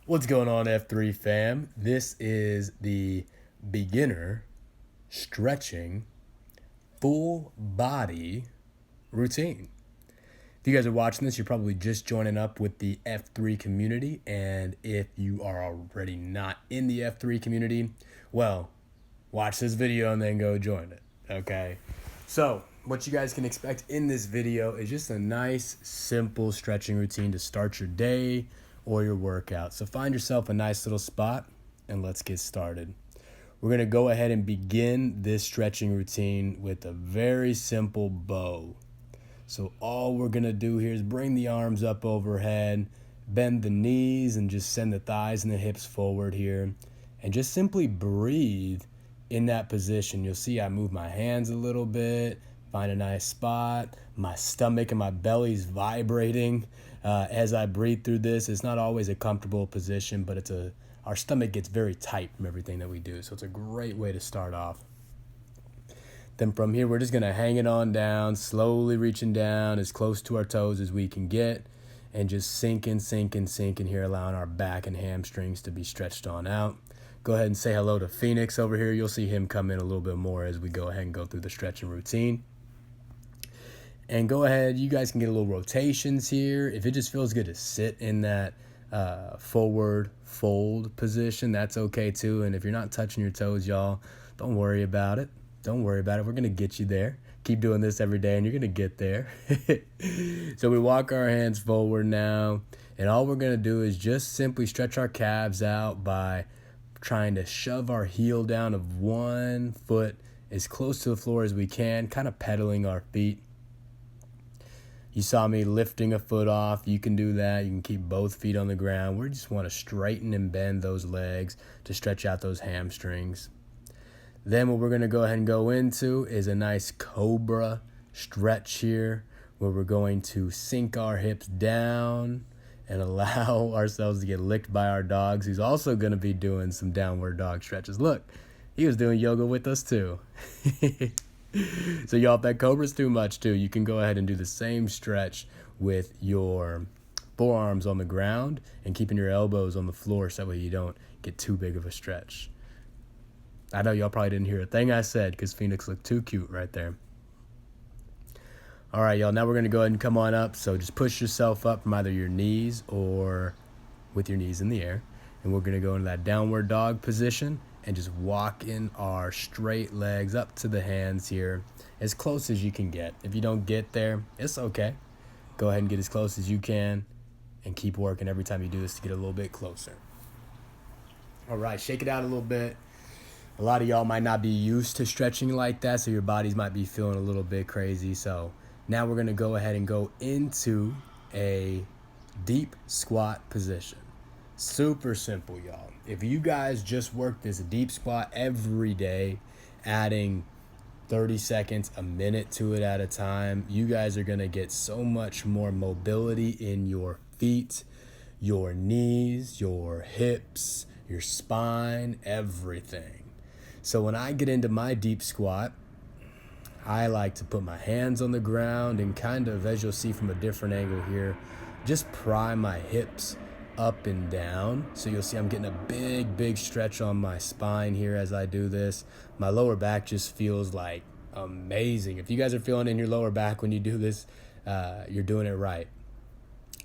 What's going on, F3 fam? This is the beginner stretching full body routine. If you guys are watching this, you're probably just joining up with the F3 community. And if you are already not in the F3 community, well, watch this video and then go join it. Okay? So, what you guys can expect in this video is just a nice, simple stretching routine to start your day or your workout. So, find yourself a nice little spot and let's get started. We're going to go ahead and begin this stretching routine with a very simple bow. So, all we're going to do here is bring the arms up overhead, bend the knees, and just send the thighs and the hips forward here. And just simply breathe in that position. You'll see I move my hands a little bit, find a nice spot. My stomach and my belly's vibrating as I breathe through this. It's not always a comfortable position, but our stomach gets very tight from everything that we do. So it's a great way to start off. Then from here, we're just going to hang it on down, slowly reaching down as close to our toes as we can get, and just sinking here, allowing our back and hamstrings to be stretched on out. Go ahead and say hello to Phoenix over here. You'll see him come in a little bit more as we go ahead and go through the stretching routine. And go ahead, you guys can get a little rotations here. If it just feels good to sit in that forward fold position, that's okay too. And if you're not touching your toes, y'all, don't worry about it. Don't worry about it. We're going to get you there. Keep doing this every day and you're going to get there. So we walk our hands forward now. And all we're going to do is just simply stretch our calves out by trying to shove our heel down of one foot as close to the floor as we can, kind of pedaling our feet. You saw me lifting a foot off. You can do that. You can keep both feet on the ground. We just want to straighten and bend those legs to stretch out those hamstrings. Then what we're going to go ahead and go into is a nice Cobra Stretch here, where we're going to sink our hips down and allow ourselves to get licked by our dogs, who's also going to be doing some downward dog stretches. Look, he was doing yoga with us too. So y'all, if that Cobra's too much too, you can go ahead and do the same stretch with your forearms on the ground and keeping your elbows on the floor so that way you don't get too big of a stretch. I know y'all probably didn't hear a thing I said because Phoenix looked too cute right there. All right, y'all, now we're going to go ahead and come on up. So just push yourself up from either your knees or with your knees in the air. And we're going to go into that downward dog position and just walk in our straight legs up to the hands here as close as you can get. If you don't get there, it's okay. Go ahead and get as close as you can and keep working every time you do this to get a little bit closer. All right, shake it out a little bit. A lot of y'all might not be used to stretching like that, so your bodies might be feeling a little bit crazy. So now we're going to go ahead and go into a deep squat position. Super simple, y'all. If you guys just work this deep squat every day, adding 30 seconds, a minute to it at a time, you guys are going to get so much more mobility in your feet, your knees, your hips, your spine, everything. So when I get into my deep squat, I like to put my hands on the ground and kind of, as you'll see from a different angle here, just pry my hips up and down. So you'll see I'm getting a big stretch on my spine here as I do this. My lower back just feels like amazing. If you guys are feeling in your lower back when you do this, you're doing it right.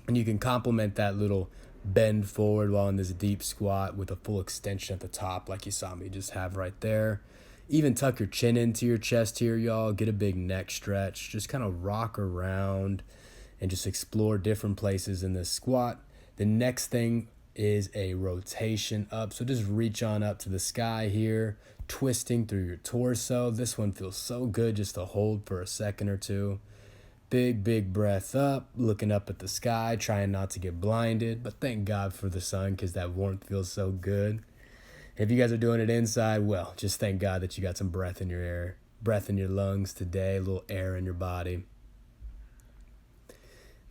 And you can complement that little bend forward while in this deep squat with a full extension at the top like you saw me just have right there. Even tuck your chin into your chest here, y'all. Get a big neck stretch. Just kind of rock around and just explore different places in this squat. The next thing is a rotation up. So just reach on up to the sky here, twisting through your torso. This one feels so good just to hold for a second or two. Big breath up, looking up at the sky, trying not to get blinded. But thank God for the sun because that warmth feels so good. If you guys are doing it inside, well, just thank God that you got some breath in your lungs today, a little air in your body.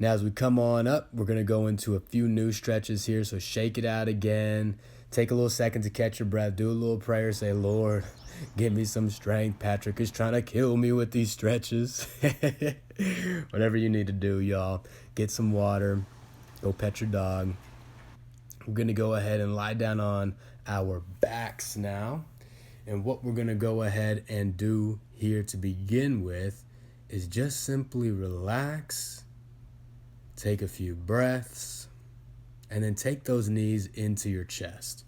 Now as we come on up, we're going to go into a few new stretches here. So shake it out again. Take a little second to catch your breath. Do a little prayer. Say, Lord, give me some strength. Patrick is trying to kill me with these stretches. Whatever you need to do, y'all. Get some water. Go pet your dog. We're going to go ahead and lie down on our backs now. And what we're going to go ahead and do here to begin with is just simply relax, take a few breaths, and then take those knees into your chest.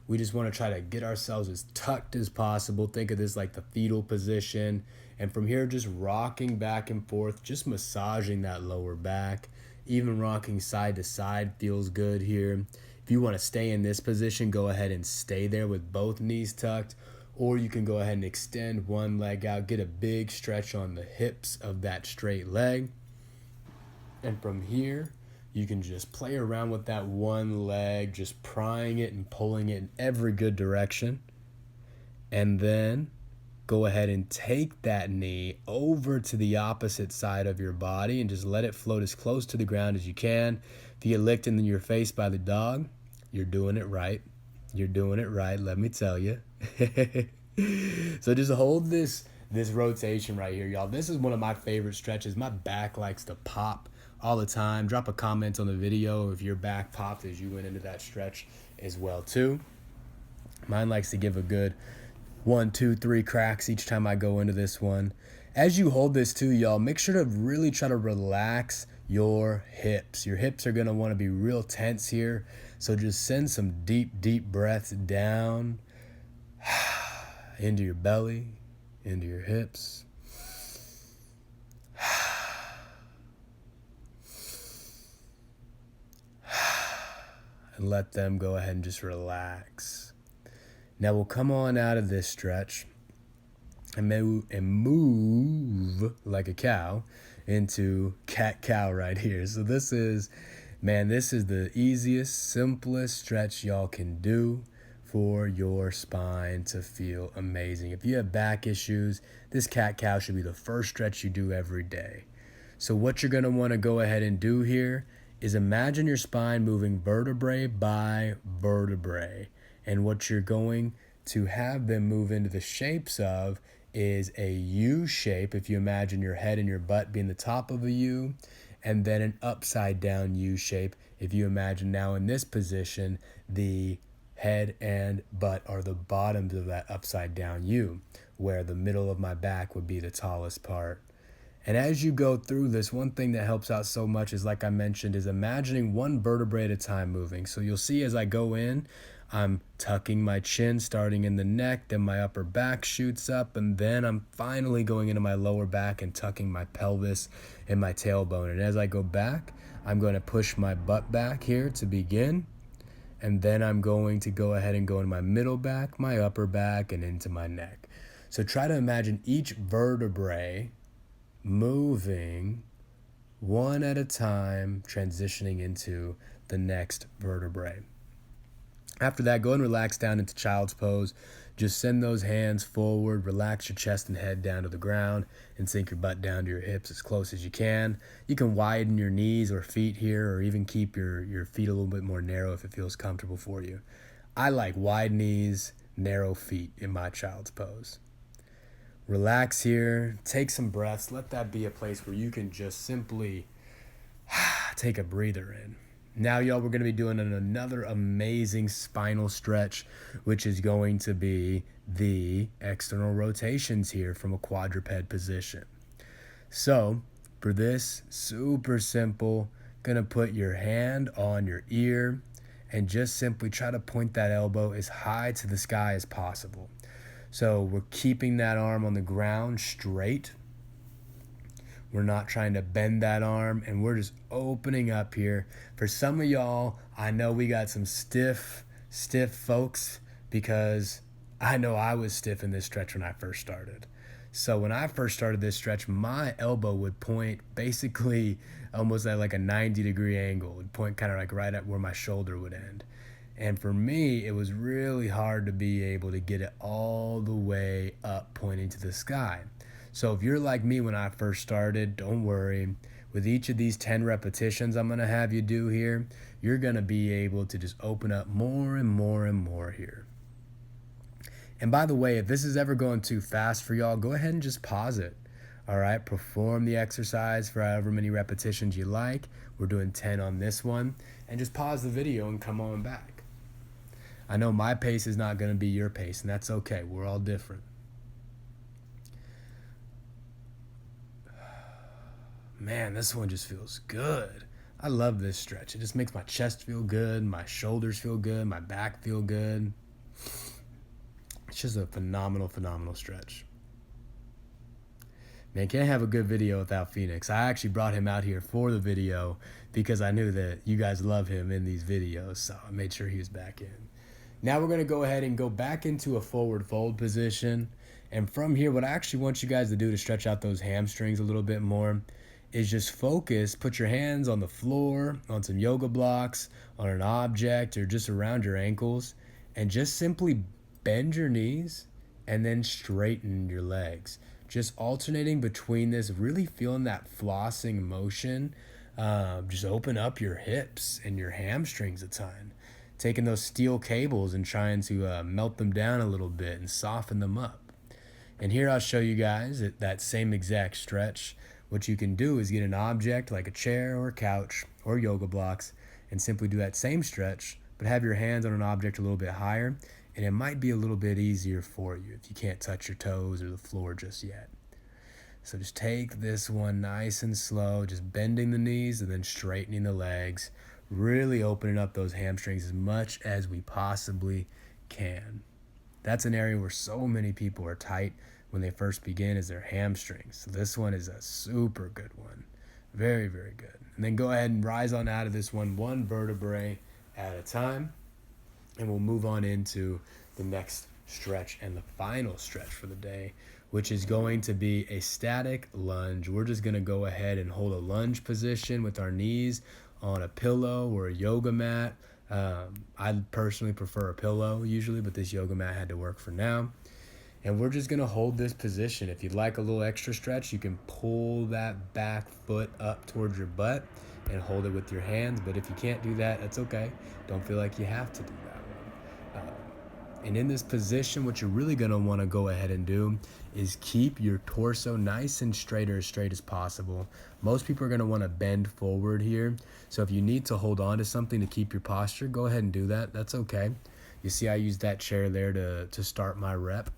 We just want to try to get ourselves as tucked as possible. Think of this like the fetal position. And from here, just rocking back and forth, just massaging that lower back. Even rocking side to side feels good here. If you want to stay in this position, go ahead and stay there with both knees tucked. Or you can go ahead and extend one leg out, get a big stretch on the hips of that straight leg. And from here, you can just play around with that one leg, just prying it and pulling it in every good direction. And then go ahead and take that knee over to the opposite side of your body and just let it float as close to the ground as you can. If you get licked in your face by the dog, you're doing it right. You're doing it right, let me tell you. So just hold this rotation right here, y'all. This is one of my favorite stretches. My back likes to pop all the time. Drop a comment on the video if your back popped as you went into that stretch as well too. Mine likes to give a good 1, 2, 3 cracks each time I go into this one. As you hold this too, y'all, make sure to really try to relax your hips. Your hips are going to want to be real tense here. So just send some deep breaths down into your belly, into your hips. And let them go ahead and just relax. Now we'll come on out of this stretch and move like a cow into cat-cow right here. So this is the easiest, simplest stretch y'all can do for your spine to feel amazing. If you have back issues, this cat-cow should be the first stretch you do every day. So what you're going to want to go ahead and do here is imagine your spine moving vertebrae by vertebrae. And what you're going to have them move into the shapes of is a U shape, if you imagine your head and your butt being the top of a U, and then an upside down U shape, if you imagine now in this position, the head and butt are the bottoms of that upside down U, where the middle of my back would be the tallest part. And as you go through this, one thing that helps out so much is, like I mentioned, is imagining one vertebrae at a time moving. So you'll see as I go in, I'm tucking my chin, starting in the neck, then my upper back shoots up, and then I'm finally going into my lower back and tucking my pelvis and my tailbone. And as I go back, I'm going to push my butt back here to begin, and then I'm going to go ahead and go into my middle back, my upper back, and into my neck. So try to imagine each vertebrae moving one at a time, transitioning into the next vertebrae. After that, go ahead and relax down into child's pose. Just send those hands forward, relax your chest and head down to the ground, and sink your butt down to your hips as close as you can. You can widen your knees or feet here, or even keep your feet a little bit more narrow if it feels comfortable for you. I like wide knees, narrow feet in my child's pose. Relax here, take some breaths. Let that be a place where you can just simply take a breather in. Now, y'all, we're going to be doing another amazing spinal stretch, which is going to be the external rotations here from a quadruped position. So for this, super simple, going to put your hand on your ear and just simply try to point that elbow as high to the sky as possible. So we're keeping that arm on the ground straight. We're not trying to bend that arm, and we're just opening up here. For some of y'all, I know we got some stiff folks, because I know I was stiff in this stretch when I first started. So when I first started this stretch, my elbow would point basically almost at like a 90-degree angle. It would point kind of like right at where my shoulder would end. And for me, it was really hard to be able to get it all the way up pointing to the sky. So if you're like me when I first started, don't worry. With each of these 10 repetitions I'm going to have you do here, you're going to be able to just open up more and more and more here. And by the way, if this is ever going too fast for y'all, go ahead and just pause it. All right, perform the exercise for however many repetitions you like. We're doing 10 on this one. and just pause the video and come on back. I know my pace is not going to be your pace, and that's okay. We're all different. Man, this one just feels good. I love this stretch. It just makes my chest feel good, my shoulders feel good, my back feel good. It's just a phenomenal stretch. Man, can't have a good video without Phoenix. I actually brought him out here for the video because I knew that you guys love him in these videos, so I made sure he was back in. Now we're going to go ahead and go back into a forward fold position. And from here, what I actually want you guys to do to stretch out those hamstrings a little bit more is just focus, put your hands on the floor, on some yoga blocks, on an object, or just around your ankles, and just simply bend your knees and then straighten your legs. Just alternating between this, really feeling that flossing motion. Just open up your hips and your hamstrings a ton. Taking those steel cables and trying to melt them down a little bit and soften them up. And here I'll show you guys that same exact stretch. What you can do is get an object like a chair or a couch or yoga blocks and simply do that same stretch, but have your hands on an object a little bit higher, and it might be a little bit easier for you if you can't touch your toes or the floor just yet. So just take this one nice and slow, just bending the knees and then straightening the legs, really opening up those hamstrings as much as we possibly can. That's an area where so many people are tight when they first begin, is their hamstrings. So this one is a super good one. Very, very good. And then go ahead and rise on out of this one vertebrae at a time. And we'll move on into the next stretch and the final stretch for the day, which is going to be a static lunge. We're just going to go ahead and hold a lunge position with our knees on a pillow or a yoga mat. I personally prefer a pillow usually, but this yoga mat had to work for now. And we're just going to hold this position. If you'd like a little extra stretch, you can pull that back foot up towards your butt and hold it with your hands. But if you can't do that, that's okay. Don't feel like you have to do that one. And in this position, what you're really going to want to go ahead and do is keep your torso nice and straight, or as straight as possible. Most people are going to want to bend forward here. So if you need to hold on to something to keep your posture, go ahead and do that. That's okay. You see I used that chair there to start my rep.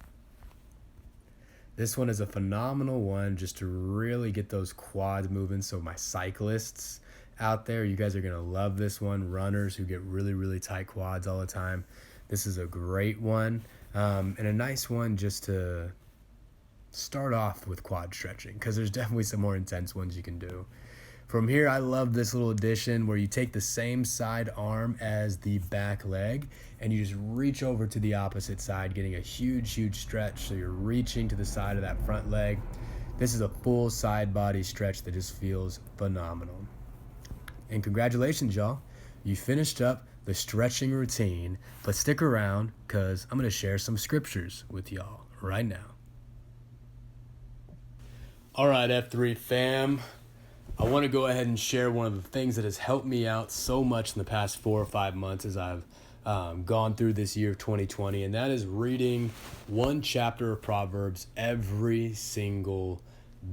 This one is a phenomenal one just to really get those quads moving. So my cyclists out there, you guys are going to love this one. Runners who get really, really tight quads all the time. This is a great one, and a nice one just to start off with quad stretching, because there's definitely some more intense ones you can do. From here, I love this little addition where you take the same side arm as the back leg and you just reach over to the opposite side, getting a huge stretch. So you're reaching to the side of that front leg. This is a full side body stretch that just feels phenomenal. And congratulations, y'all. You finished up the stretching routine, but stick around because I'm going to share some scriptures with y'all right now. All right, F3 fam. I want to go ahead and share one of the things that has helped me out so much in the past 4 or 5 months as I've gone through this year of 2020, and that is reading one chapter of Proverbs every single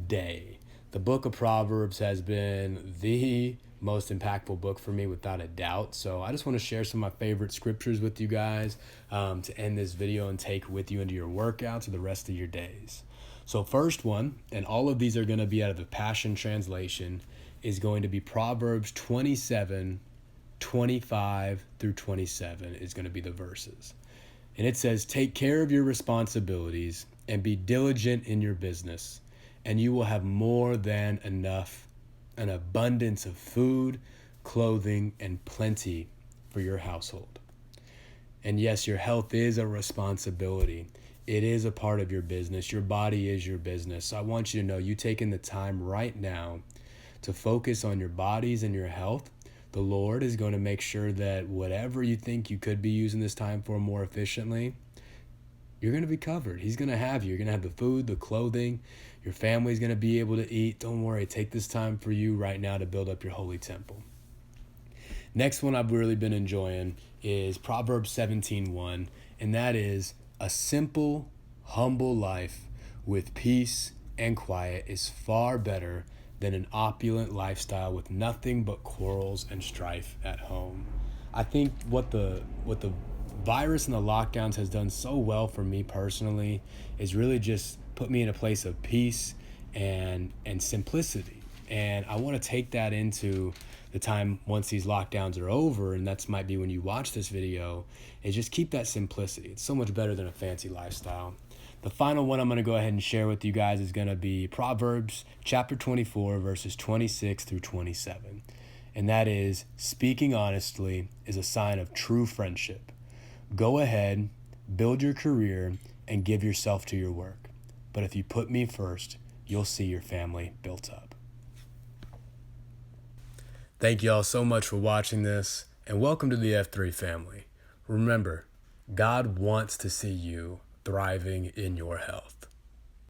day. The book of Proverbs has been the most impactful book for me without a doubt. So I just want to share some of my favorite scriptures with you guys to end this video and take with you into your workouts or the rest of your days. So first one, and all of these are going to be out of the Passion Translation, is going to be Proverbs 27:25 through 27 is going to be the verses. And it says, "Take care of your responsibilities and be diligent in your business, and you will have more than enough, an abundance of food, clothing, and plenty for your household." And yes, your health is a responsibility. It is a part of your business. Your body is your business. So I want you to know, you taking the time right now to focus on your bodies and your health, the Lord is going to make sure that whatever you think you could be using this time for more efficiently, you're going to be covered. He's going to have you. You're going to have the food, the clothing. Your family's going to be able to eat. Don't worry. Take this time for you right now to build up your holy temple. Next one I've really been enjoying is Proverbs 17:1, and that is, "A simple, humble life with peace and quiet is far better than an opulent lifestyle with nothing but quarrels and strife at home. I think what the virus and the lockdowns has done so well for me personally is really just put me in a place of peace and simplicity. And I want to take that into the time once these lockdowns are over, and that's might be when you watch this video, is just keep that simplicity. It's so much better than a fancy lifestyle. The final one I'm going to go ahead and share with you guys is going to be Proverbs Chapter 24, verses 26 through 27. And that is, speaking honestly is a sign of true friendship. Go ahead, build your career, and give yourself to your work. But if you put me first, you'll see your family built up. Thank you all so much for watching this, and welcome to the F3 family. Remember, God wants to see you thriving in your health.